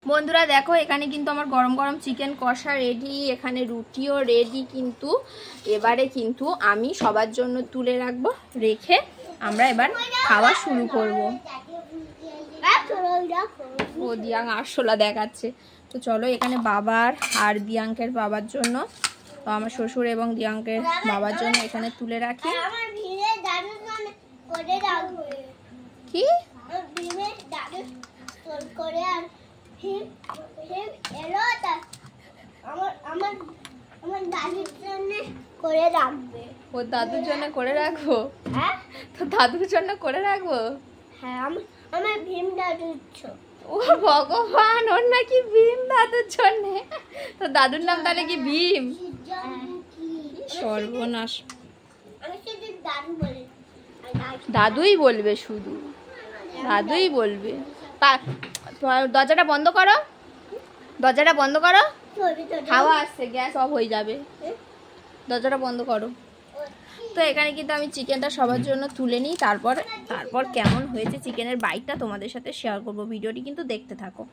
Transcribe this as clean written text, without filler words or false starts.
বন্ধুরা দেখো এখানে কিন্তু আমার গরম গরম চিকেন কষা রেডি, এখানে রুটিও রেডি। কিন্তু এবারে কিন্তু আমি সবার জন্য তুলে রাখবো, রেখে আমরা এবার খাওয়া শুরু করব। ও দিয়াং আরশোলা দেখাচ্ছে। তো চলো এখানে বাবার আর দিয়াঙ্কের বাবার জন্য, তো আমার শ্বশুর এবং দিয়াঙ্কের বাবার জন্য এখানে তুলে রাখি। কি ও দাদুর জন্য করে রাখবো? হ্যাঁ, তো দাদুর জন্য করে রাখবো। হ্যাঁ, আমার ভীম দাদু। ও ভগবান, ওর নাকি ভীম দাদুর জন্য। তো দাদুর নাম তাহলে কি ভীম? সর্বনাশ, দাদুই বলবে, শুধু দাদুই বলবে। দরজাটা বন্ধ করো, দরজাটা বন্ধ করো, হাওয়া আসছে, গ্যাস অফ হয়ে যাবে। দরজাটা বন্ধ করো। তো এখানে কিন্তু আমি চিকেনটা সবার জন্য তুলে নিই, তারপর কেমন হয়েছে চিকেনের বাইটটা তোমাদের সাথে শেয়ার করব। ভিডিওটি কিন্তু দেখতে থাকো।